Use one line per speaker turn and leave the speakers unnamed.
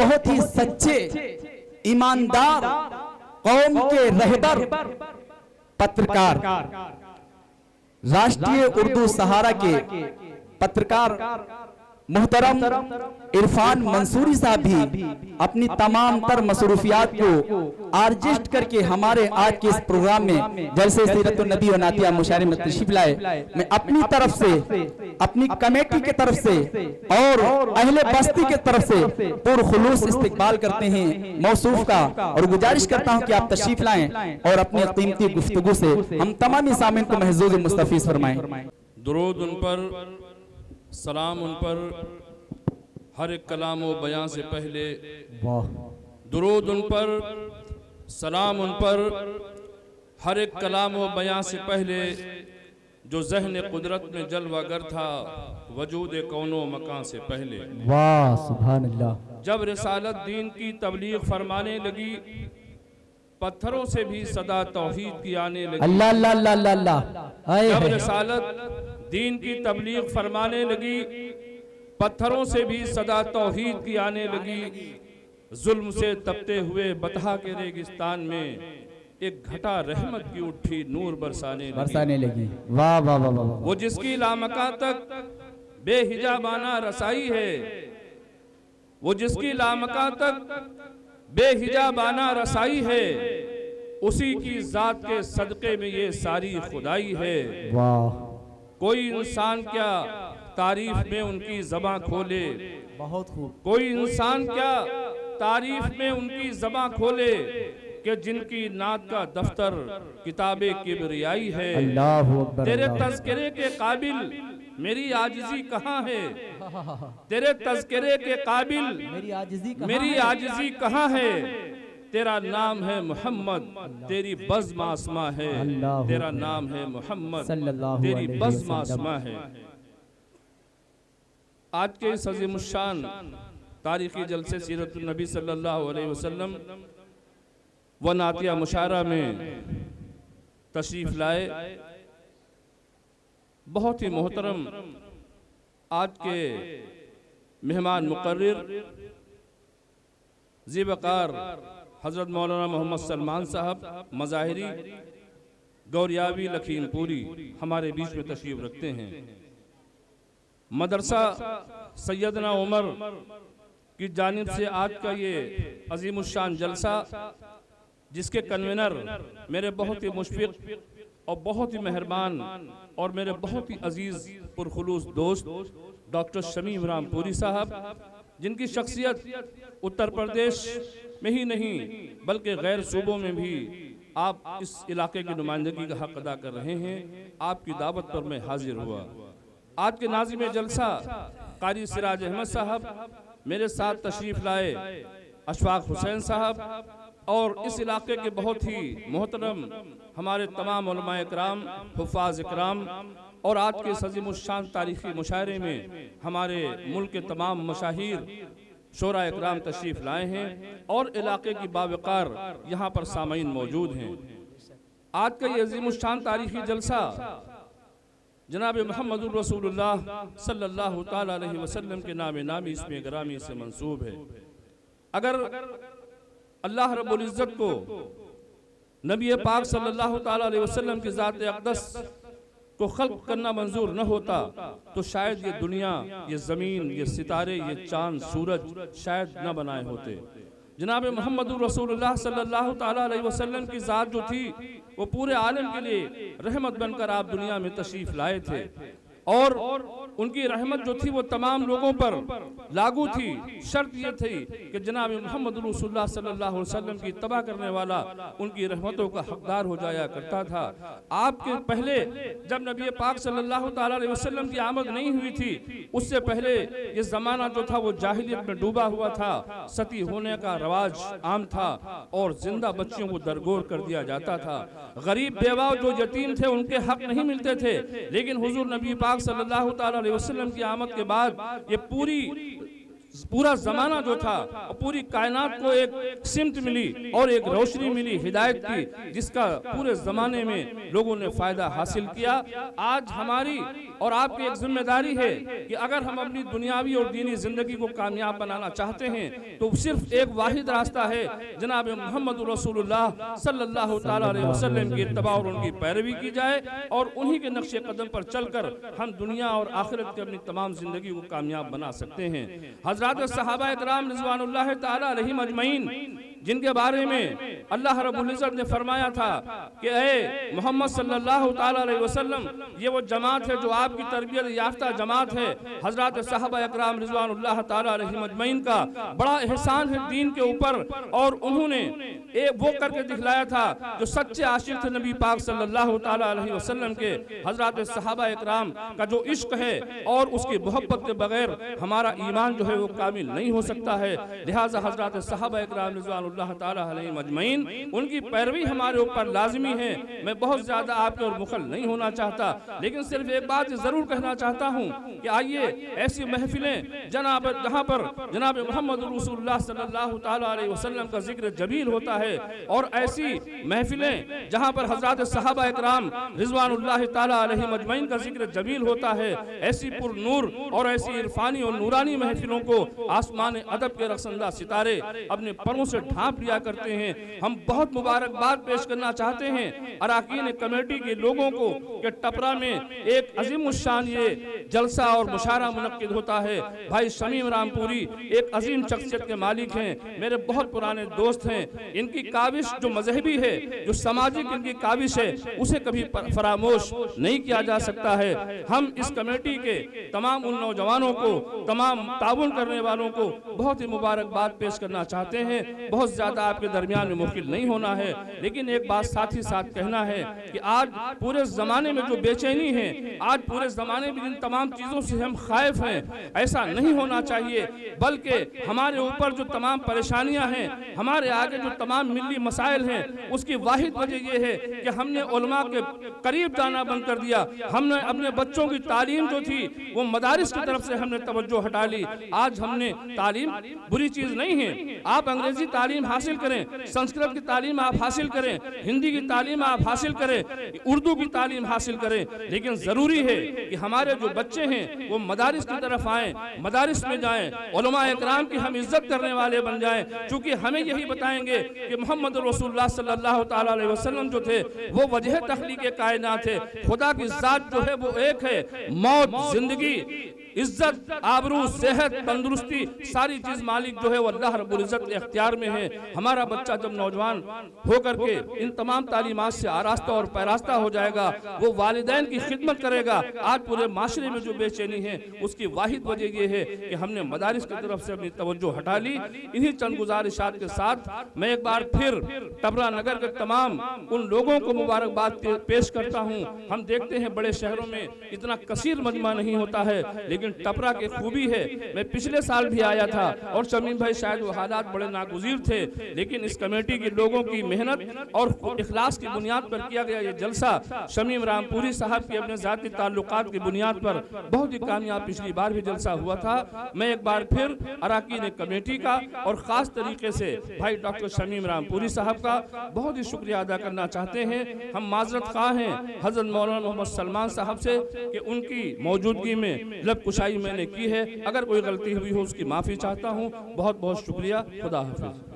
बहुत ही सच्चे ईमानदार कौम के रहबर पत्रकार, राष्ट्रीय उर्दू सहारा के पत्रकार मोहतरम इरफान मंसूरी साहब भी अपनी तमाम तर मसरूफियात को आर्जिस्ट करके हमारे आज के इस प्रोग्राम में जलसे सीरत नबी और नातिया मुशायरे में तशरीफ लाए। मैं अपनी तरफ से, अपनी कमेटी के तरफ से और अहले बस्ती के तरफ से पुरखुलूस इस्तकबाल करते हैं मौसूफ का, और गुजारिश करता हूं कि आप तशरीफ लाएं और अपनी कीमती गुफ्तगू से हम तमामी सामीन को महजूज मुस्तफीज फरमाएं।
दुरूद उन पर, सलाम उन पर, हर एक कलाम व बयां से पहले। दुरूद उन पर, सलाम उन पर, हर एक कलाम व बयां से पहले, जो ज़हन कुदरत में जलवागर था वजूद कौनो मकान से पहले।
वाह सुभान अल्लाह।
जब रिसालत दीन की तबलीग फरमाने लगी, पत्थरों से भी सदा तौहीद की आने लगी।
अल्लाह अल्लाह अल्लाह अल्लाह।
जब रिसालत दीन की तबलीग फरमाने लगी, पत्थरों से भी सदा तौहीद की आने लगी। जुल्म से तपते हुए बतहा के रेगिस्तान में एक घटा रहमत की उठी नूर बरसाने लगी। वाह वाह वाह वाह। वो जिसकी लामका तक बेहिजाबाना रसाई है, वो जिसकी लामका तक बेहिजाबाना रसाई है, उसी की जात के सदक़े में ये सारी खुदाई है।
वाह।
कोई इंसान क्या तारीफ में उनकी ज़बां खोले,
बहुत खूब।
कोई इंसान क्या तारीफ में उनकी ज़बां खोले, कि जिनकी नात का दफ्तर किताबे किबरियाई है।
अल्लाहु अकबर।
तेरे तज़किरे के काबिल मेरी आजिज़ी कहाँ है, तेरे तज़किरे के काबिल मेरी आजिज़ी कहाँ है। तेरा नाम है मोहम्मद, तेरी बज़्म आसमां है। तेरा नाम है मोहम्मद, तेरी बज़्म आसमां है। आज के इस अज़ीमुश्शान तारीख़ी जलसे सीरत नबी सल्लल्लाहु अलैहि वसल्लम व नातिया मुशायरा में तशरीफ़ लाए। बहुत ही मोहतरम आज के मेहमान मुकर्रिर ज़ीवकार हज़रत मौलाना मोहम्मद सलमान साहब मज़ाहिरी गौरियावी लखीमपुरी हमारे बीच में तशरीफ़ रखते हैं। मदरसा सैयदना उमर की जानिब से आज का ये अज़ीमुश्शान जलसा, जिसके कन्वीनर मेरे बहुत ही मुशफ़िक़ और बहुत ही मेहरबान और मेरे बहुत ही अजीज़ पुरखुलूस दोस्त डॉक्टर शमीम रामपुरी साहब, जिनकी शख्सियत उत्तर प्रदेश में ही नहीं बल्कि गैर सूबों में भी आप इस इलाके की नुमाइंदगी का हक़ अदा कर रहे हैं। आपकी दावत पर मैं हाजिर हुआ। आज के नाज़िम जलसा कारी सिराज अहमद साहब मेरे साथ तशरीफ़ लाए, अशफाक हुसैन साहब, और इस इलाके के बहुत ही मोहतरम हमारे तमाम उलमाए इकराम, हुफ़ाज़ इकराम, और आज के अज़ीमुश्शान तारीख़ी मुशायरे में हमारे मुल्क के तमाम मशाहिर शोरा इकराम तशरीफ़ लाए हैं, और इलाके की बावक़ार यहाँ पर सामीन मौजूद हैं। आज का ये अज़ीमुश्शान तारीख़ी जलसा जनाब मोहम्मदुर रसूलुल्लाह सल्लल्लाहु ताला अलैहि वसल्लम के नाम नामी इसमें ग्रामी से मंसूब है। अगर अल्लाह रब्बुल इज़्ज़त को नबी पाक सल्लल्लाहु ताला अलैहि वसल्लम की ज़ात अक़दस को खल्क़ करना मंजूर न होता तो शायद ये दुनिया, ये ज़मीन, ये सितारे, ये चांद, सूरज शायद न बनाए होते। जनाब मोहम्मदुर रसूलुल्लाह सल्लल्लाहु ताला अलैहि वसल्लम की ज़ात जो थी वो पूरे आलम के लिए रहमत बनकर आप दुनिया में तशरीफ़ लाए थे, और उनकी रहमत जो थी वो तमाम लोगों पर लागू थी। शर्त ये थी कि जनाब मोहम्मद रसूलुल्लाह सल्लल्लाहु अलैहि वसल्लम की तबाह करने वाला उनकी रहमतों का हकदार हो जाया करता था। आपके पहले जब नबी पाक सल्लल्लाहु ताला अलैहि वसल्लम की आमद नहीं हुई थी, उससे पहले ये ज़माना जो था वो जाहिलियत में डूबा हुआ था। सती होने का रवाज आम था और जिंदा बच्चियों को दरगोर कर दिया जाता था। गरीब बेवा जो यतीम थे उनके हक नहीं मिलते थे। लेकिन हुजूर नबी पाक सल्लल्लाहु ताला अलैहि वसल्लम की आमद के बाद ये पूरी पूरा जमाना जो था, पूरी कायनात को एक सिमत मिली और एक रोशनी मिली हिदायत की, जिसका पूरे जमाने में लोगों ने फायदा हासिल किया। आज हमारी और आपकी एक जिम्मेदारी है कि अगर हम अपनी दुनियावी और दीनी जिंदगी को कामयाब बनाना चाहते हैं तो सिर्फ एक वाहिद रास्ता है, जनाब मोहम्मद रसूलुल्लाह सल्लल्लाहु ताला अलैहि वसल्लम की इत्तबा और उनकी पैरवी की जाए, और उन्हीं के नक्शे कदम पर चलकर हम दुनिया और आखिरत की अपनी तमाम जिंदगी को कामयाब बना सकते हैं। हजरत सहाबा इकराम रिज़वानुल्लाह ताला अलैहिम अजमईन, जिनके बारे में अल्लाह रब्बुल इज़्ज़त ने फरमाया था कि ए मोहम्मद सल्लल्लाहु ताला अलैहि वसल्लम, ये वो जमात है जो आपकी तरबियत याफ्ता जमात है। हजरत सहाबा इकराम रिज़वानुल्लाह ताला अलैहिम अजमईन का बड़ा एहसान है दीन के ऊपर, और उन्होंने वो करके दिखलाया था जो सच्चे आशिक थे नबी पाक सल्लल्लाहु ताला अलैहि वसल्लम के। हजरत सहाबा इकराम का जो इश्क है और उसकी मोहब्बत के बगैर हमारा ईमान जो है वो कामिल नहीं हो सकता है। लिहाजा हजरत सहाबा इकराम रिज़वानुल्लाह ताला अलैहिम अजमईन, उनकी पैरवी हमारे ऊपर लाजमी है। मैं बहुत ज्यादा आपके और मुखल नहीं होना चाहता, लेकिन सिर्फ एक बात जरूर कहना चाहता हूँ कि आइए ऐसी महफिलें जहाँ पर जनाब मोहम्मद रसूलुल्लाह सल्लल्लाहु ताला अलैहि वसल्लम का जिक्र जमील होता है, और ऐसी महफिलें जहाँ पर हजरत सहाबा इकराम रिज़वानुल्लाह ताला अलैहिम अजमईन का जिक्र जमील होता है, ऐसी पुरनूर और ऐसी इरफानी और नूरानी महफिलों को आसमान अदब के रखसंदा सितारे अपने परों से ढांप लिया करते हैं। हम बहुत मुबारकबाद पेश करना चाहते हैं अराकीन कमेटी के लोगों को कि टपरा में एक अजीम शान ये जलसा और मुशायरा मुनक्किद होता है। भाई शमीम रामपुरी एक अजीम शख्सियत के मालिक हैं, मेरे बहुत पुराने दोस्त हैं। इनकी काविश जो मजहबी है, जो सामाजिक इनकी काविश है, उसे कभी फरामोश नहीं किया जा सकता है। हम इस कमेटी के तमाम उन नौजवानों को, तमाम ताउन करने वालों को बहुत ही मुबारकबाद पेश करना चाहते हैं। बहुत ज्यादा आपके दरमियान में मुश्किल नहीं होना है, लेकिन एक बात साथ ही साथ कहना है कि आज पूरे जमाने में जो बेचैनी है, आज पूरे जमाने में जिन तमाम चीजों से हम खाइफ हैं, ऐसा नहीं होना चाहिए, बल्कि हमारे ऊपर जो तमाम परेशानियां हैं, हमारे आगे जो तमाम मिली मसाइल हैं, उसकी वाहिद वजह यह है कि हमने उलमा के करीब जाना बंद कर दिया। हमने अपने बच्चों की तालीम जो थी वो मदारिस की तरफ से हमने तवज्जो हटा ली। आज हमने तालीम बुरी चीज नहीं है, आप अंग्रेजी तालीम हासिल करें, संस्कृत की तालीम आप हासिल करें, हिंदी की तालीम आप हासिल करें, उर्दू की तालीम हासिल करें, लेकिन जरूरी है कि हमारे जो बच्चे हैं वो मदारिस की तरफ आएं, मदारिस में जाएं, उलमा इकराम की हम इज्जत करने वाले बन जाएं, क्योंकि हमें यही बताएंगे कि मोहम्मद रसूलुल्लाह सल्लल्लाहु ताला अलैहि वसल्लम जो थे वो वजह तख्लीक कायनात है। खुदा की जात जो है वो एक है, मौत, जिंदगी, इज्जत, आबरू, सेहत, तंदुरुस्ती, सारी चीज मालिक जो है वो अल्लाह रब्बुल इज्जत के इख्तियार में है। हमारा बच्चा जब नौजवान होकर के इन तमाम तालीमात से आरास्ता और पैरास्ता हो जाएगा, वो वालिदैन की खिदमत करेगा। आज पूरे माशरे में जो बेचैनी है उसकी वाहिद वजह ये है कि हमने मदारिस की तरफ से अपनी तवज्जो हटा ली। इन्हीं चंद गुजारिशात के साथ मैं एक बार फिर टपरानगर के तमाम उन लोगों को मुबारकबाद पेश करता हूँ। हम देखते हैं बड़े शहरों में इतना कसीर मजमा नहीं होता है, लेकिन टपरा की खूबी है। मैं पिछले साल भी आया था और शमीम भाई शायद वो हालात बड़े नागुज़ीर थे, लेकिन इस कमेटी के लोगों की मेहनत और इखलास की बुनियाद पर किया गया ये जलसा शमीम रामपुरी साहब की अपने जाती ताल्लुकात की बुनियाद पर बहुत ही कामयाब पिछली बार भी जलसा हुआ था। मैं एक बार फिर अराकीन कमेटी का और खास तरीके से भाई डॉक्टर शमीम रामपुरी साहब का बहुत ही शुक्रिया अदा करना चाहते हैं। हम माजरत ख़्वाह हैं हज़रत मौलाना मोहम्मद सलमान साहब से कि उनकी मौजूदगी में लब कुशाई मैंने की है, अगर कोई गलती हुई हो उसकी माफ़ी चाहता हूँ। बहुत बहुत शुक्रिया। खुदा हाफिज़।